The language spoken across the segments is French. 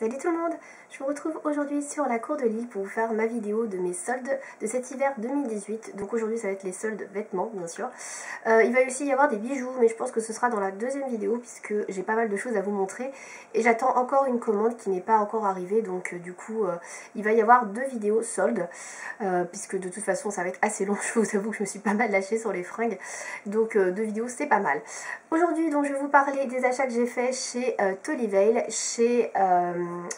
Salut tout le monde, je vous retrouve aujourd'hui sur la cour de Lille pour vous faire ma vidéo de mes soldes de cet hiver 2018. Donc aujourd'hui ça va être les soldes vêtements bien sûr. Il va aussi y avoir des bijoux mais je pense que ce sera dans la deuxième vidéo puisque j'ai pas mal de choses à vous montrer. Et j'attends encore une commande qui n'est pas encore arrivée, donc du coup il va y avoir deux vidéos soldes. Puisque de toute façon ça va être assez long, je vous avoue que je me suis pas mal lâchée sur les fringues. Donc deux vidéos c'est pas mal. Aujourd'hui donc je vais vous parler des achats que j'ai fait chez Tollyveil, chez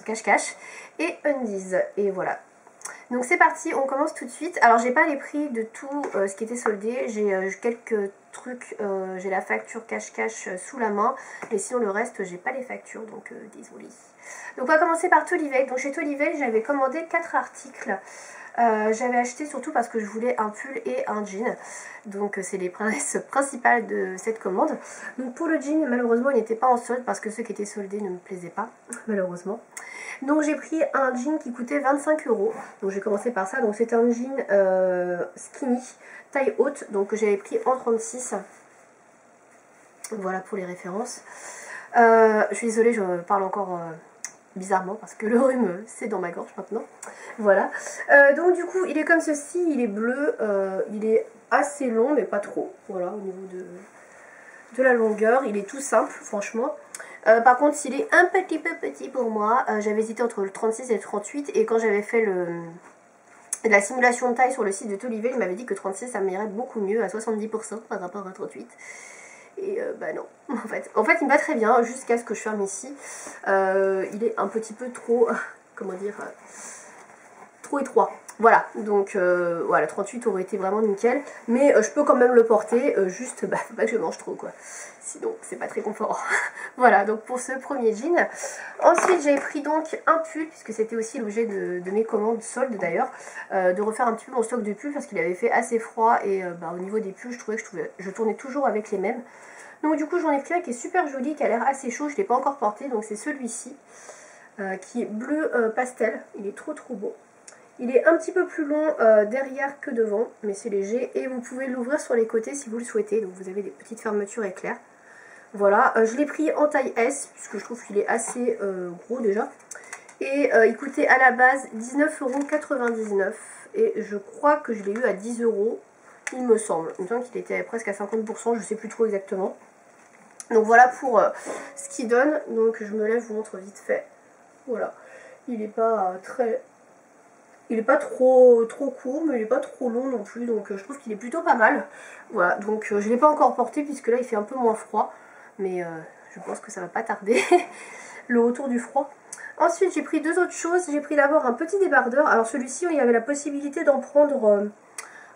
Cash Cash et Undies. Et voilà. Donc c'est parti, on commence tout de suite. Alors j'ai pas les prix de tout ce qui était soldé, j'ai quelques trucs, j'ai la facture Cash Cash sous la main, mais sinon le reste j'ai pas les factures, donc désolé. Donc on va commencer par Tollyveil. Donc chez Tollyveil j'avais commandé 4 articles. J'avais acheté surtout parce que je voulais un pull et un jean, donc c'est les prises principales de cette commande. Donc pour le jean malheureusement il n'était pas en solde parce que ceux qui étaient soldés ne me plaisaient pas malheureusement. Donc j'ai pris un jean qui coûtait 25 €, donc j'ai commencé par ça. Donc c'est un jean skinny taille haute, donc j'avais pris en 36. Voilà pour les références. Je suis désolée, je parle encore bizarrement parce que le rhume c'est dans ma gorge maintenant. Voilà, donc du coup il est comme ceci, il est bleu, il est assez long mais pas trop. Voilà, au niveau de la longueur il est tout simple franchement. Par contre il est un petit peu petit pour moi. J'avais hésité entre le 36 et le 38 et quand j'avais fait la simulation de taille sur le site de Tollyveil, il m'avait dit que 36 ça m'irait beaucoup mieux à 70% par rapport à 38. Et bah non, en fait il me va très bien jusqu'à ce que je ferme ici. Il est un petit peu trop, comment dire, trop étroit. Voilà, donc voilà, 38 aurait été vraiment nickel. Mais je peux quand même le porter, juste bah, faut pas que je mange trop quoi. Sinon c'est pas très confort. Voilà, donc pour ce premier jean. Ensuite j'ai pris donc un pull, puisque c'était aussi l'objet de mes commandes soldes d'ailleurs, de refaire un petit peu mon stock de pulls parce qu'il avait fait assez froid. Et bah, au niveau des pulls je trouvais que je tournais toujours avec les mêmes. Donc du coup j'en ai pris un qui est super joli, qui a l'air assez chaud, je ne l'ai pas encore porté. Donc c'est celui-ci, qui est bleu pastel, il est trop beau. Il est un petit peu plus long derrière que devant, mais c'est léger. Et vous pouvez l'ouvrir sur les côtés si vous le souhaitez, donc vous avez des petites fermetures éclairs. Voilà, je l'ai pris en taille S, puisque je trouve qu'il est assez gros déjà. Et il coûtait à la base 19,99 €. Et je crois que je l'ai eu à 10 €, il me semble. Il me semble qu'il était presque à 50%, je ne sais plus trop exactement. Donc voilà pour ce qu'il donne. Donc je me lève, je vous montre vite fait. Voilà, il n'est pas très... Il n'est pas trop court, mais il n'est pas trop long non plus, donc je trouve qu'il est plutôt pas mal. Voilà, donc je ne l'ai pas encore porté puisque là il fait un peu moins froid, mais je pense que ça va pas tarder, le retour du froid. Ensuite j'ai pris deux autres choses. J'ai pris d'abord un petit débardeur. Alors celui-ci il y avait la possibilité d'en prendre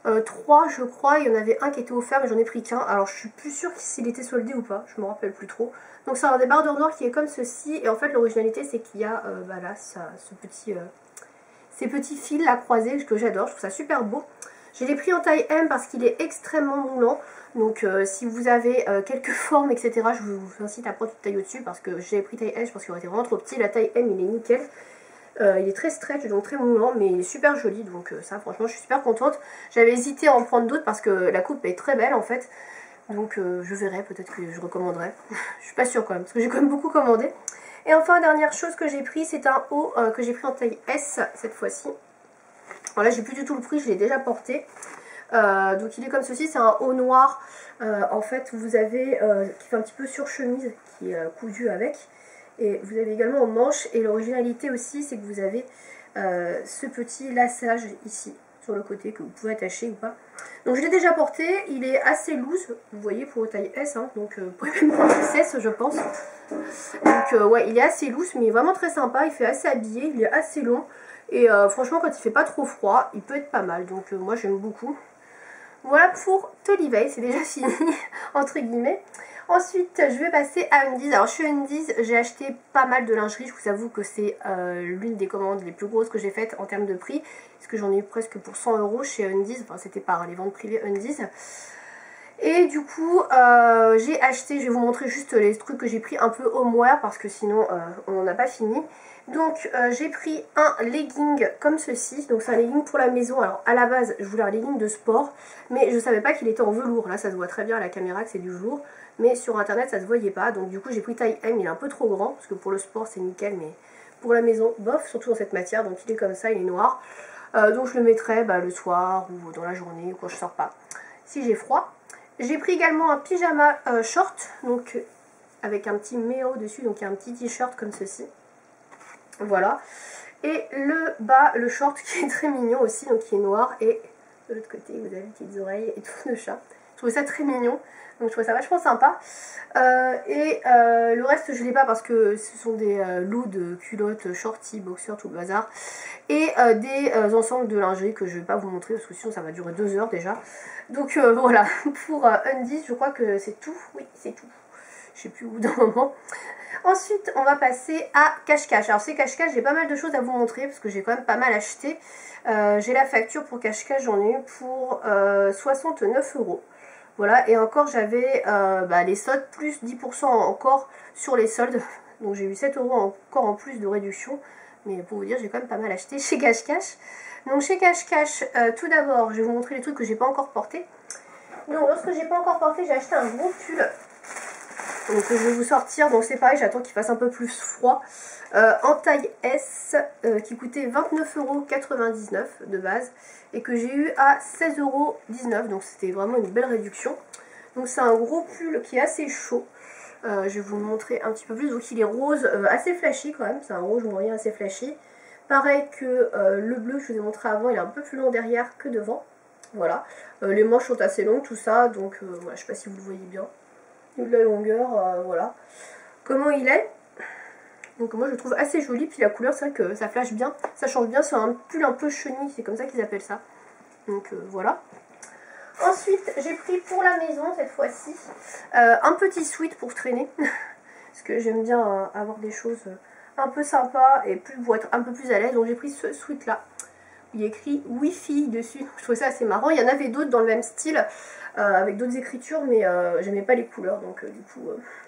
3 je crois, il y en avait un qui était offert mais j'en ai pris qu'un. Alors je suis plus sûre s'il était soldé ou pas, je me rappelle plus trop. Donc c'est un débardeur noir qui est comme ceci, et en fait l'originalité c'est qu'il y a bah là ces petits fils à croiser que j'adore, je trouve ça super beau. Je l'ai pris en taille M parce qu'il est extrêmement moulant. Donc si vous avez quelques formes etc, je vous incite à prendre une taille au-dessus, parce que j'ai pris taille L, je pense qu'il aurait été vraiment trop petit. La taille M il est nickel. Il est très stretch, donc très moulant, mais il est super joli, donc ça franchement je suis super contente. J'avais hésité à en prendre d'autres parce que la coupe est très belle en fait. Donc je verrai, peut-être que je recommanderai. Je suis pas sûre quand même, parce que j'ai quand même beaucoup commandé. Et enfin, dernière chose que j'ai pris, c'est un haut que j'ai pris en taille S cette fois-ci. Alors là, j'ai plus du tout le prix, je l'ai déjà porté. Donc il est comme ceci, c'est un haut noir. En fait, vous avez qui fait un petit peu sur chemise, qui est cousu avec. Et vous avez également en manche. Et l'originalité aussi, c'est que vous avez ce petit laçage ici, sur le côté, que vous pouvez attacher ou pas. Donc je l'ai déjà porté, il est assez loose, vous voyez, pour taille S, hein, donc vous pouvez même prendre 6 je pense. Donc ouais, il est assez loose, mais vraiment très sympa, il fait assez habillé, il est assez long. Et franchement, quand il fait pas trop froid, il peut être pas mal, donc moi j'aime beaucoup. Voilà pour Tollyveil, c'est déjà fini, entre guillemets. Ensuite, je vais passer à Undies. Alors chez Undies, j'ai acheté pas mal de lingerie. Je vous avoue que c'est l'une des commandes les plus grosses que j'ai faites en termes de prix, parce que j'en ai eu presque pour 100 € chez Undies. Enfin, c'était par les ventes privées Undies. Et du coup, j'ai acheté, je vais vous montrer juste les trucs que j'ai pris un peu homeware, parce que sinon on n'en a pas fini. Donc j'ai pris un legging comme ceci, donc c'est un legging pour la maison. Alors à la base je voulais un legging de sport, mais je savais pas qu'il était en velours. Là ça se voit très bien à la caméra que c'est du velours, mais sur internet ça se voyait pas. Donc du coup j'ai pris taille M, il est un peu trop grand, parce que pour le sport c'est nickel, mais pour la maison, bof, surtout dans cette matière, donc il est comme ça, il est noir. Donc je le mettrai le soir ou dans la journée ou quand je sors pas, si j'ai froid. J'ai pris également un pyjama short, donc avec un petit méo dessus, donc il y a un petit t-shirt comme ceci. Voilà. Et le bas, le short qui est très mignon aussi, donc qui est noir. Et de l'autre côté, vous avez des petites oreilles et tout de chat. Je trouvais ça très mignon. Donc je trouvais ça vachement sympa. Le reste, je l'ai pas parce que ce sont des loups de culottes, shorty, boxers, tout le bazar. Et des ensembles de lingerie que je vais pas vous montrer parce que sinon ça va durer 2 heures déjà. Donc voilà, pour Undies, je crois que c'est tout. Oui, c'est tout. Je sais plus où d'un moment. Ensuite, on va passer à cache-cache. Alors, c'est cache-cache, j'ai pas mal de choses à vous montrer parce que j'ai quand même pas mal acheté. J'ai la facture pour cache-cache, j'en ai eu pour 69 €. Voilà, et encore, j'avais les soldes plus 10% encore sur les soldes. Donc, j'ai eu 7 € encore en plus de réduction. Mais pour vous dire, j'ai quand même pas mal acheté chez cache-cache. Donc, chez cache-cache, tout d'abord, je vais vous montrer les trucs que j'ai pas encore portés. Donc, lorsque j'ai pas encore porté, j'ai acheté un gros pull. Donc je vais vous sortir, donc c'est pareil, j'attends qu'il fasse un peu plus froid, en taille S, qui coûtait 29,99 € de base, et que j'ai eu à 16,19 €, donc c'était vraiment une belle réduction. Donc c'est un gros pull qui est assez chaud, je vais vous le montrer un petit peu plus, donc il est rose, assez flashy quand même, c'est un rose moyen assez flashy. Pareil que le bleu que je vous ai montré avant, il est un peu plus long derrière que devant, voilà. Les manches sont assez longues, tout ça, donc voilà, je sais pas si vous le voyez bien. De la longueur, voilà. Comment il est? Donc moi je le trouve assez joli, puis la couleur c'est vrai que ça flash bien, ça change bien, c'est un pull un peu chenille, c'est comme ça qu'ils appellent ça. Donc voilà. Ensuite j'ai pris pour la maison cette fois-ci un petit sweat pour traîner, parce que j'aime bien avoir des choses un peu sympas et pour être un peu plus à l'aise, donc j'ai pris ce sweat là. Il y a écrit Wi-Fi dessus, je trouvais ça assez marrant. Il y en avait d'autres dans le même style, avec d'autres écritures, mais j'aimais pas les couleurs, donc du coup,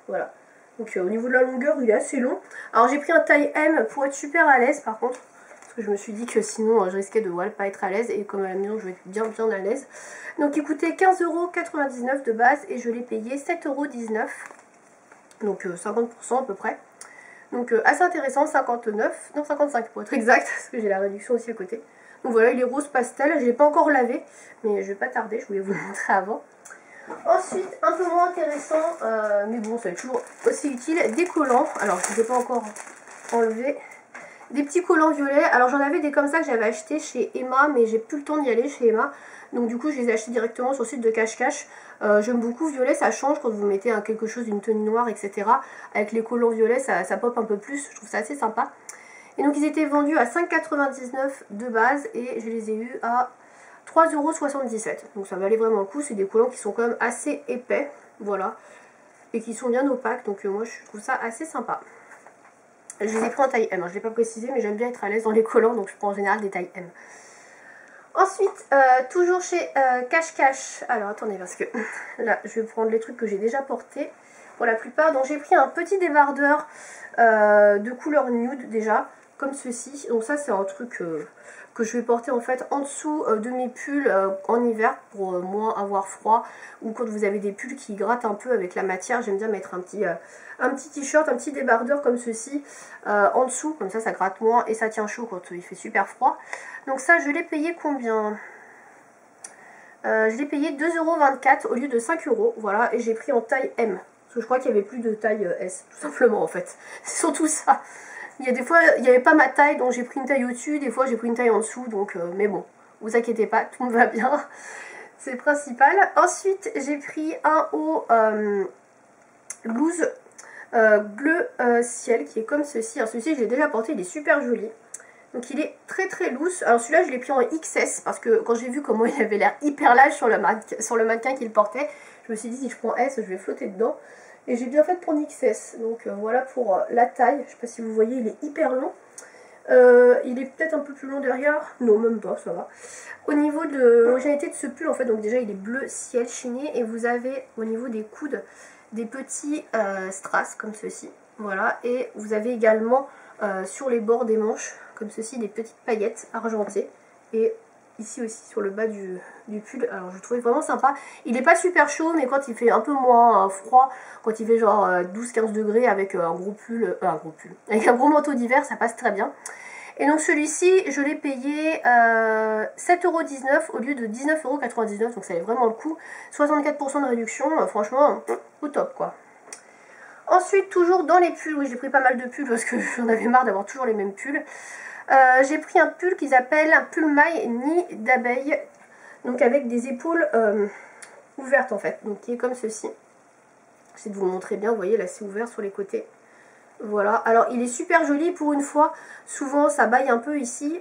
voilà. Donc au niveau de la longueur, il est assez long. Alors j'ai pris un taille M pour être super à l'aise par contre, parce que je me suis dit que sinon je risquais de pas être à l'aise, et comme à la maison je vais être bien à l'aise. Donc il coûtait 15,99 € de base, et je l'ai payé 7,19 €, donc 50% à peu près. Donc assez intéressant, 59, non 55 pour être exact, parce que j'ai la réduction aussi à côté. Donc voilà, il est rose pastel, je ne l'ai pas encore lavé, mais je vais pas tarder, je voulais vous le montrer avant. Ensuite, un peu moins intéressant, mais bon, c'est toujours aussi utile, des collants. Alors, je ne les ai pas encore enlevés. Des petits collants violets. Alors, j'en avais des comme ça que j'avais acheté chez Emma, mais j'ai plus le temps d'y aller chez Emma. Donc, du coup, je les ai achetés directement sur le site de cache-cache. J'aime beaucoup violet, ça change quand vous mettez quelque chose, une tenue noire, etc. Avec les collants violets, ça pop un peu plus. Je trouve ça assez sympa. Et donc, ils étaient vendus à 5,99 € de base, et je les ai eus à 3,77 €. Donc ça valait vraiment le coup, c'est des collants qui sont quand même assez épais, voilà, et qui sont bien opaques, donc moi je trouve ça assez sympa. Je les ai pris en taille M, hein, je ne l'ai pas précisé, mais j'aime bien être à l'aise dans les collants, donc je prends en général des tailles M. Ensuite, toujours chez cache-cache, alors attendez, parce que là je vais prendre les trucs que j'ai déjà portés pour la plupart. Donc j'ai pris un petit débardeur de couleur nude déjà, comme ceci. Donc ça c'est un truc que je vais porter en fait en dessous de mes pulls en hiver pour moins avoir froid, ou quand vous avez des pulls qui grattent un peu avec la matière. J'aime bien mettre un petit t-shirt, un petit débardeur comme ceci en dessous, comme ça gratte moins et ça tient chaud quand il fait super froid. Donc ça je l'ai payé combien? Je l'ai payé 2,24 € au lieu de 5 €, voilà, et j'ai pris en taille M. Parce que je crois qu'il n'y avait plus de taille S, tout simplement en fait. C'est surtout ça. Il y a des fois, il n'y avait pas ma taille, donc j'ai pris une taille au-dessus, des fois j'ai pris une taille en dessous, donc mais bon, vous inquiétez pas, tout me va bien. C'est le principal. Ensuite, j'ai pris un haut blouse bleu ciel, qui est comme ceci. Alors celui-ci, je l'ai déjà porté, il est super joli. Donc il est très très loose. Alors celui-là, je l'ai pris en XS, parce que quand j'ai vu comment il avait l'air hyper large sur le mannequin qu'il portait, je me suis dit si je prends S, je vais flotter dedans. Et j'ai bien fait de prendre XS, donc voilà pour la taille. Je ne sais pas si vous voyez, il est hyper long. Il est peut-être un peu plus long derrière. Non, même pas, ça va. Au niveau de l'originalité de ce pull, en fait, donc déjà il est bleu ciel chiné. Et vous avez au niveau des coudes des petits strass comme ceci. Voilà, et vous avez également sur les bords des manches, comme ceci, des petites paillettes argentées. Et ici aussi sur le bas du pull. Alors je le trouvais vraiment sympa. Il n'est pas super chaud, mais quand il fait un peu moins froid, quand il fait genre 12-15 degrés avec un gros pull, avec un gros manteau d'hiver, ça passe très bien. Et donc celui-ci, je l'ai payé 7,19€ au lieu de 19,99€, donc ça valait vraiment le coup. 64% de réduction, franchement, au top quoi. Ensuite, toujours dans les pulls, oui j'ai pris pas mal de pulls parce que j'en avais marre d'avoir toujours les mêmes pulls. J'ai pris un pull qu'ils appellent un pull maille nid d'abeille, donc avec des épaules ouvertes en fait, donc qui est comme ceci. J'essaie de vous le montrer bien, vous voyez là c'est ouvert sur les côtés. Voilà, alors il est super joli pour une fois, souvent ça baille un peu ici,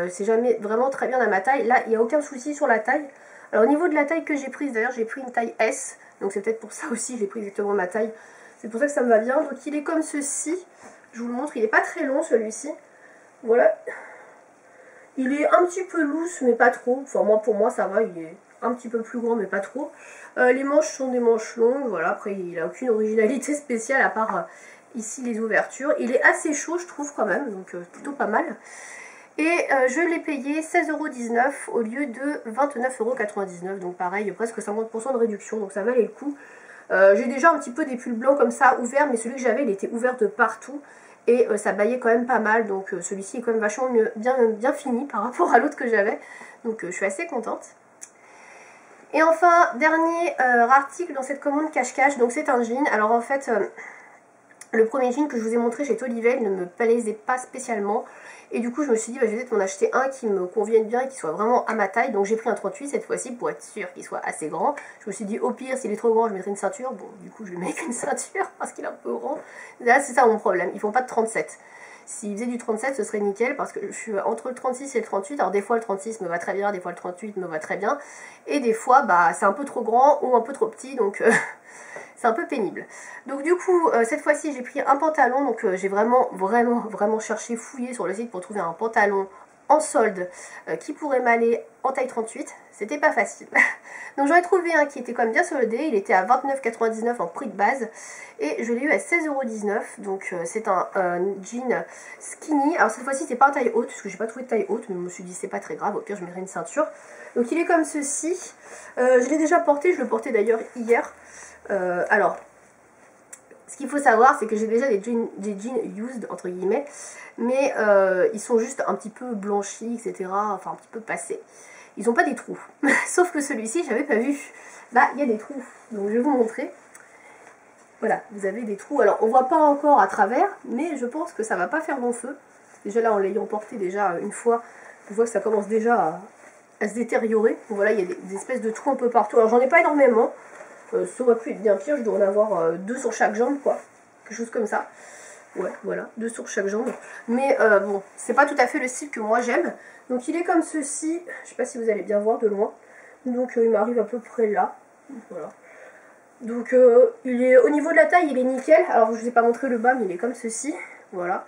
c'est jamais vraiment très bien à ma taille, là il n'y a aucun souci sur la taille. Alors au niveau de la taille que j'ai prise, d'ailleurs j'ai pris une taille S, donc c'est peut-être pour ça aussi j'ai pris exactement ma taille, c'est pour ça que ça me va bien. Donc il est comme ceci, je vous le montre, il n'est pas très long celui-ci, voilà. Il est un petit peu loose mais pas trop, enfin moi pour moi ça va, il est un petit peu plus grand mais pas trop. Les manches sont des manches longues, voilà, après il n'a aucune originalité spéciale à part... ici les ouvertures, il est assez chaud je trouve quand même, donc plutôt pas mal. Et je l'ai payé 16,19€ au lieu de 29,99€, donc pareil, presque 50% de réduction, donc ça valait le coup. J'ai déjà un petit peu des pulls blancs comme ça ouverts, mais celui que j'avais il était ouvert de partout, et ça baillait quand même pas mal, donc celui-ci est quand même vachement mieux, bien fini par rapport à l'autre que j'avais, donc je suis assez contente. Et enfin, dernier article dans cette commande cache-cache, donc c'est un jean, alors en fait... le premier jean que je vous ai montré chez Tolivel ne me plaisait pas spécialement. Et du coup je me suis dit bah, je vais peut-être m'en acheter un qui me convienne bien et qui soit vraiment à ma taille. Donc j'ai pris un 38 cette fois-ci pour être sûr qu'il soit assez grand. Je me suis dit au pire s'il est trop grand je mettrai une ceinture. Bon du coup je vais mettre une ceinture parce qu'il est un peu grand. Là c'est ça mon problème, ils font pas de 37. S'ils faisaient du 37 ce serait nickel parce que je suis entre le 36 et le 38. Alors des fois le 36 me va très bien, des fois le 38 me va très bien. Et des fois bah c'est un peu trop grand ou un peu trop petit donc... c'est un peu pénible. Donc du coup, cette fois-ci, j'ai pris un pantalon. Donc j'ai vraiment cherché, fouillé sur le site pour trouver un pantalon en solde qui pourrait m'aller en taille 38. C'était pas facile. Donc j'en ai trouvé un qui était quand même bien soldé. Il était à 29,99€ en prix de base. Et je l'ai eu à 16,19€. Donc c'est un jean skinny. Alors cette fois-ci, c'est pas en taille haute, parce que j'ai pas trouvé de taille haute. Mais je me suis dit, c'est pas très grave. Au pire, je mettrai une ceinture. Donc il est comme ceci. Je l'ai déjà porté. Je le portais d'ailleurs hier. Alors, ce qu'il faut savoir, c'est que j'ai déjà des jeans used, entre guillemets, mais ils sont juste un petit peu blanchis, etc., enfin un petit peu passés. Ils n'ont pas des trous. Sauf que celui-ci, j'avais pas vu. Bah, il y a des trous. Donc, je vais vous montrer. Voilà, vous avez des trous. Alors, on voit pas encore à travers, mais je pense que ça va pas faire long feu. Déjà là, en l'ayant porté déjà une fois, je vois que ça commence déjà à se détériorer. Donc, voilà, il y a des espèces de trous un peu partout. Alors, j'en ai pas énormément. Ça aurait pu être bien pire, je dois en avoir 2 sur chaque jambe quoi, quelque chose comme ça. Ouais, voilà, 2 sur chaque jambe. Mais bon, c'est pas tout à fait le style que moi j'aime. Donc il est comme ceci, je sais pas si vous allez bien voir de loin. Donc il m'arrive à peu près là, voilà. Donc il est au niveau de la taille, il est nickel. Alors je vous ai pas montré le bas, mais il est comme ceci, voilà.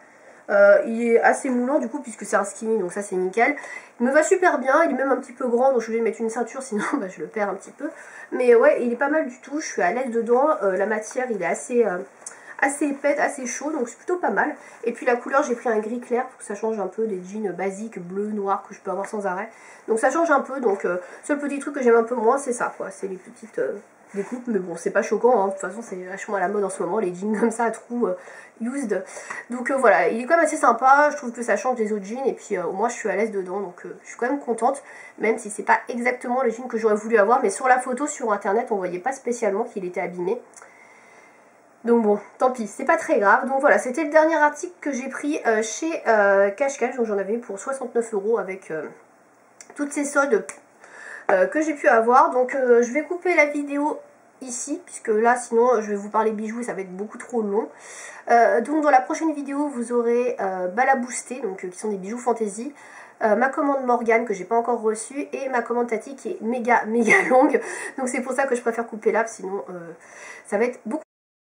Il est assez moulant du coup puisque c'est un skinny, donc ça c'est nickel. Il me va super bien, il est même un petit peu grand, donc je vais mettre une ceinture sinon bah, je le perds un petit peu. Mais ouais, il est pas mal du tout, je suis à l'aise dedans. La matière il est assez épais, assez chaud, donc c'est plutôt pas mal. Et puis la couleur, j'ai pris un gris clair pour que ça change un peu des jeans basiques bleu, noir que je peux avoir sans arrêt. Donc ça change un peu, donc seul petit truc que j'aime un peu moins c'est ça quoi, c'est les petites... découpe, mais bon c'est pas choquant hein. De toute façon c'est vachement à la mode en ce moment les jeans comme ça à trous used, donc voilà, il est quand même assez sympa, je trouve que ça change des autres jeans et puis au moins je suis à l'aise dedans, donc je suis quand même contente, même si c'est pas exactement le jean que j'aurais voulu avoir, mais sur la photo sur internet on voyait pas spécialement qu'il était abîmé, donc bon tant pis, c'est pas très grave. Donc voilà, c'était le dernier article que j'ai pris chez Cache-Cache, donc j'en avais eu pour 69€ avec toutes ces soldes que j'ai pu avoir. Donc je vais couper la vidéo ici puisque là sinon je vais vous parler bijoux et ça va être beaucoup trop long. Donc dans la prochaine vidéo vous aurez Balaboosté, donc qui sont des bijoux fantasy, ma commande Morgane que j'ai pas encore reçue et ma commande Tati qui est méga longue, donc c'est pour ça que je préfère couper là, sinon ça va être beaucoup